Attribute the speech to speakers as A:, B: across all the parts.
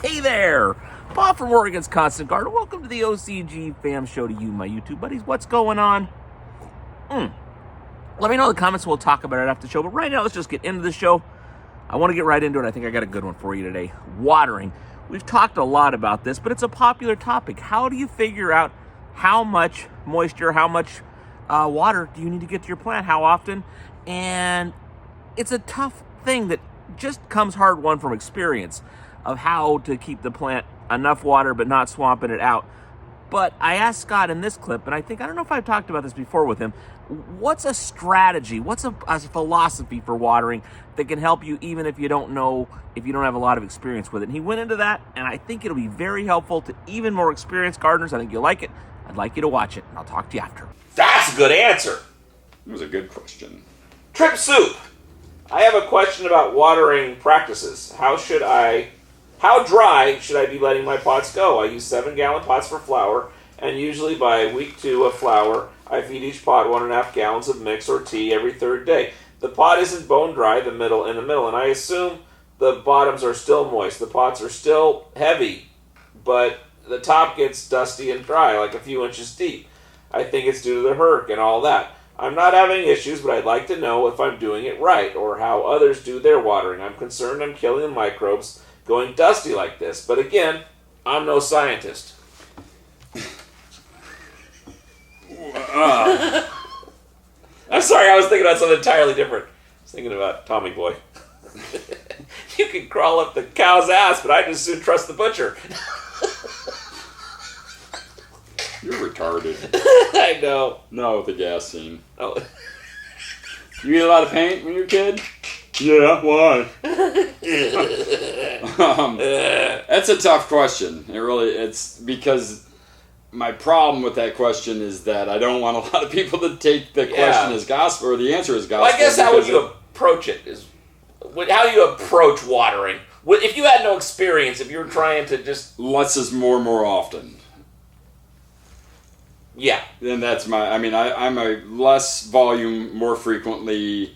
A: Hey there! Bob from Oregon's Constant Garden. Welcome to the OCGFAM show to you, my YouTube buddies. What's going on? Let me know in the comments. We'll talk about it after the show. But right now, let's just get into the show. I want to get right into it. I think I got a good one for you today. Watering. We've talked a lot about this, but it's a popular topic. How do you figure out how much moisture, how much water do you need to get to your plant? How often? And it's a tough thing that just comes hard won from experience of how to keep the plant enough water but not swamping it out. But I asked Scott in this clip, and I don't know if I've talked about this before with him, what's a strategy, what's a philosophy for watering that can help you even if you don't have a lot of experience with it? And he went into that, and I think it'll be very helpful to even more experienced gardeners. I think you'll like it. I'd like you to watch it, and I'll talk to you after. That's a good answer.
B: It was a good question.
A: Trip Soup. I have a question about watering practices. How dry should I be letting my pots go? I use 7-gallon pots for flower, and usually by week 2 of flower, I feed each pot 1.5 gallons of mix or tea every third day. The pot isn't bone dry in the middle, and I assume the bottoms are still moist. The pots are still heavy, but the top gets dusty and dry, like a few inches deep. I think it's due to the Herc and all that. I'm not having issues, but I'd like to know if I'm doing it right, or how others do their watering. I'm concerned I'm killing the microbes going dusty like this. But again, I'm no scientist. I'm sorry, I was thinking about something entirely different. I was thinking about Tommy Boy. You can crawl up the cow's ass, but I just soon trust the butcher.
B: You're retarded.
A: I know.
B: No, the gas scene.
A: Oh.
B: You eat a lot of paint when you're a kid? Yeah, why? That's a tough question. It's because my problem with that question is that I don't want a lot of people to take the question as gospel, or the answer as gospel.
A: Well, I guess how would you approach it is how you approach watering. If you had no experience, if you were trying to just
B: less is more often.
A: Yeah.
B: Then that's I'm a less volume more frequently,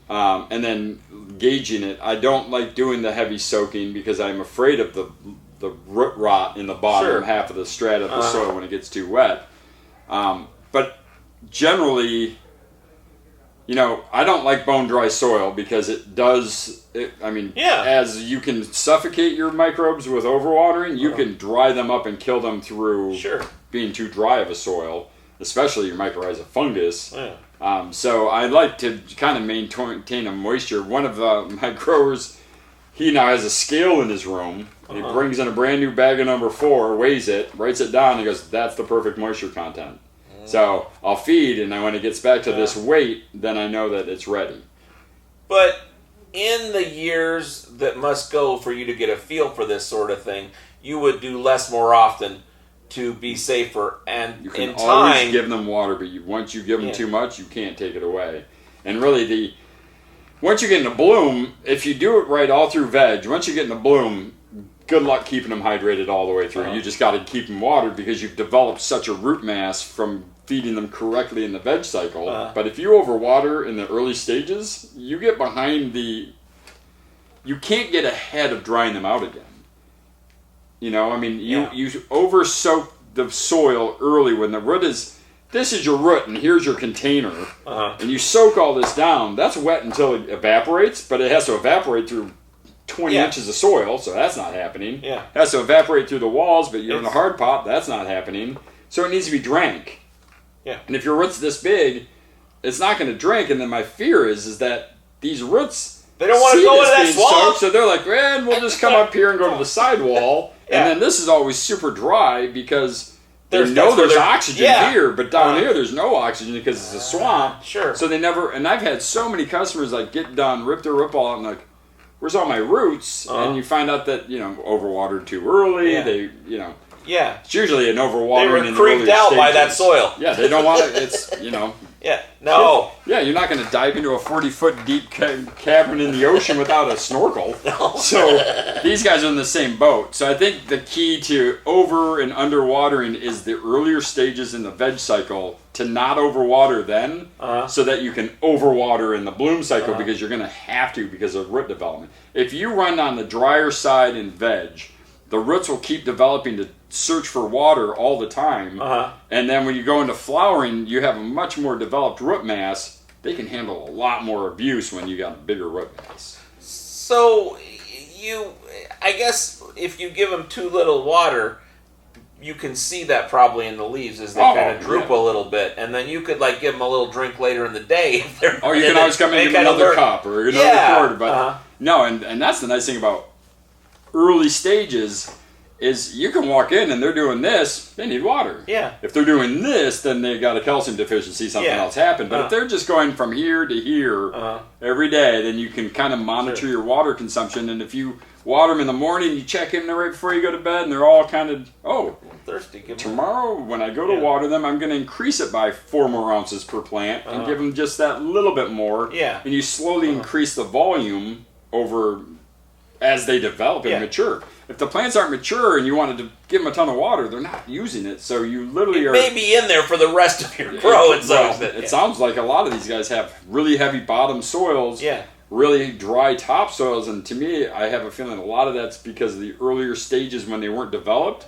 B: and then gauging it. I don't like doing the heavy soaking because I'm afraid of the root rot in the bottom half of the strata of the soil when it gets too wet. But generally, I don't like bone dry soil because it does. As you can suffocate your microbes with overwatering, you can dry them up and kill them through being too dry of a soil, especially your mycorrhiza fungus. So I like to kind of maintain a moisture. One of my growers, he now has a scale in his room. He brings in a brand new bag of number 4, weighs it, writes it down, and goes, that's the perfect moisture content. So I'll feed, and then when it gets back to this weight, then I know that it's ready.
A: But in the years that must go for you to get a feel for this sort of thing, you would do less more often to be safer. And
B: you can
A: in
B: always
A: time,
B: give them water, but once you give them too much, you can't take it away. And really, once you get into bloom, if you do it right all through veg, once you get into bloom, good luck keeping them hydrated all the way through. You just got to keep them watered because you've developed such a root mass from feeding them correctly in the veg cycle. But if you overwater in the early stages, you get behind you can't get ahead of drying them out again. You over soak the soil early when the root is, this is your root and here's your container, and you soak all this down. That's wet until it evaporates, but it has to evaporate through 20 inches of soil, so that's not happening. It has to evaporate through the walls, but you're in a hard pot, that's not happening. So it needs to be drank. And if your root's this big, it's not going to drink, and then my fear is that these roots,
A: they don't want to go into that swamp.
B: So they're like, man, we'll just come up here and go to the sidewall. And then this is always super dry because there's oxygen here, but down here there's no oxygen because it's a swamp. So they never, and I've had so many customers like get done, rip their root ball out and like, where's all my roots? And you find out that, overwatered too early. They, it's usually an overwatering in the earlier
A: stages. They were creeped out by that soil.
B: Yeah, they don't want it. It's,
A: No.
B: Yeah, you're not going to dive into a 40-foot deep cavern in the ocean without a snorkel.
A: No.
B: So these guys are in the same boat. So I think the key to over and underwatering is the earlier stages in the veg cycle to not overwater then, so that you can overwater in the bloom cycle because you're going to have to because of root development. If you run on the drier side in veg, the roots will keep developing to search for water all the time. And then when you go into flowering, you have a much more developed root mass. They can handle a lot more abuse when you got a bigger root mass.
A: So I guess if you give them too little water, you can see that probably in the leaves as they kind of droop a little bit, and then you could like give them a little drink later in the day. If they're,
B: you can always come in and give them another cup or another quarter. But no, and that's the nice thing about early stages is you can walk in and they're doing this, they need water.
A: Yeah.
B: If they're doing this, then they got a calcium deficiency, something else happened. But if they're just going from here to here every day, then you can kind of monitor your water consumption. And if you water them in the morning, you check in there right before you go to bed, and they're all kind of, I'm
A: thirsty.
B: Tomorrow when I go to water them, I'm going to increase it by 4 more ounces per plant and give them just that little bit more.
A: Yeah.
B: And you slowly increase the volume over as they develop and mature. If the plants aren't mature and you wanted to give them a ton of water, they're not using it. So you literally
A: it may be in there for the rest of your grow.
B: It sounds like a lot of these guys have really heavy bottom soils, really dry top soils, and to me, I have a feeling a lot of that's because of the earlier stages when they weren't developed.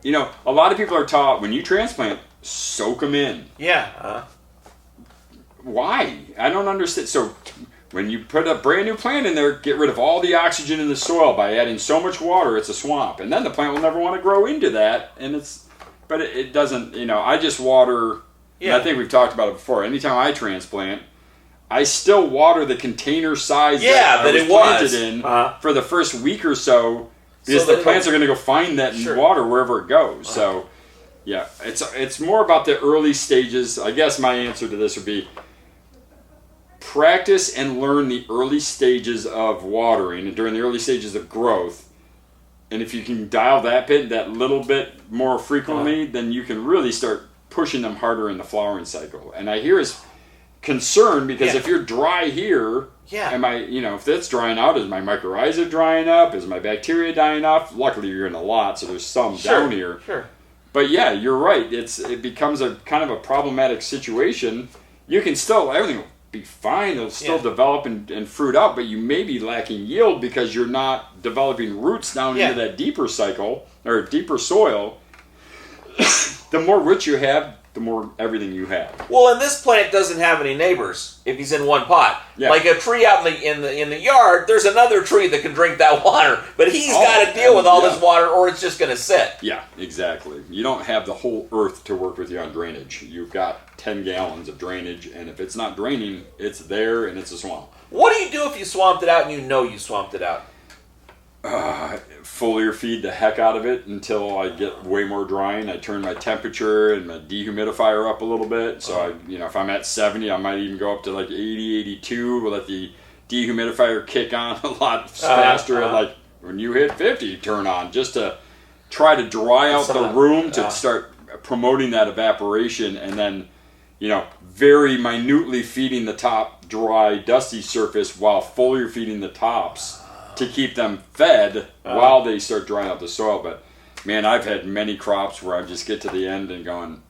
B: You know, a lot of people are taught when you transplant, soak them in.
A: Yeah.
B: Why? I don't understand. So when you put a brand new plant in there, get rid of all the oxygen in the soil by adding so much water, it's a swamp. And then the plant will never want to grow into that. And it doesn't, I just water. Yeah. I think we've talked about it before. Anytime I transplant, I still water the container size that I was planted in for the first week or so, because the plants are going to go find that in water wherever it goes. So, yeah, it's more about the early stages. I guess my answer to this would be practice and learn the early stages of watering and during the early stages of growth. And if you can dial that little bit more frequently, then you can really start pushing them harder in the flowering cycle. And I hear his concern because if you're dry here, am I, if that's drying out, is my mycorrhiza drying up? Is my bacteria dying off? Luckily, you're in a lot, so there's some down here. But yeah, you're right. It becomes a kind of a problematic situation. You can still, everything will be fine. It'll still develop and fruit out, but you may be lacking yield because you're not developing roots down into that deeper cycle or deeper soil. The more roots you have, the more everything you have.
A: Well, and this plant doesn't have any neighbors if he's in one pot. Like a tree out in the yard, there's another tree that can drink that water, but he's got to deal with all this water, or it's just going to sit.
B: Yeah, exactly. You don't have the whole earth to work with you on drainage. You've got 10 gallons of drainage, and if it's not draining, it's there and it's a swamp.
A: What do you do if you swamped it out and you swamped it out?
B: Foliar feed the heck out of it until I get way more drying. I turn my temperature and my dehumidifier up a little bit. So if I'm at 70, I might even go up to like 80, 82. We'll let the dehumidifier kick on a lot faster. Like when you hit 50, turn on just to try to dry out the room to start promoting that evaporation, and then very minutely feeding the top dry, dusty surface while foliar feeding the tops to keep them fed while they start drying out the soil. But man, I've had many crops where I just get to the end and going,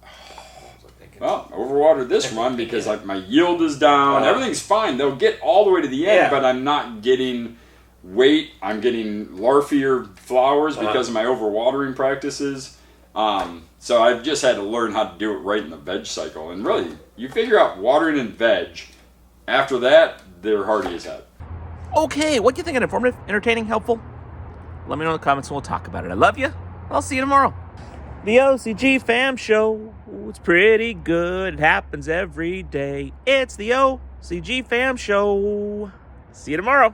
B: overwatered this run because my yield is down. Everything's fine. They'll get all the way to the end, but I'm not getting weight. I'm getting larvier flowers because of my overwatering practices. So I've just had to learn how to do it right in the veg cycle. And really, you figure out watering and veg. After that, they're hardy as heck.
A: Okay, what do you think? Informative, entertaining, helpful? Let me know in the comments and we'll talk about it. I love you. I'll see you tomorrow. The OCG Fam Show. It's pretty good. It happens every day. It's the OCG Fam Show. See you tomorrow.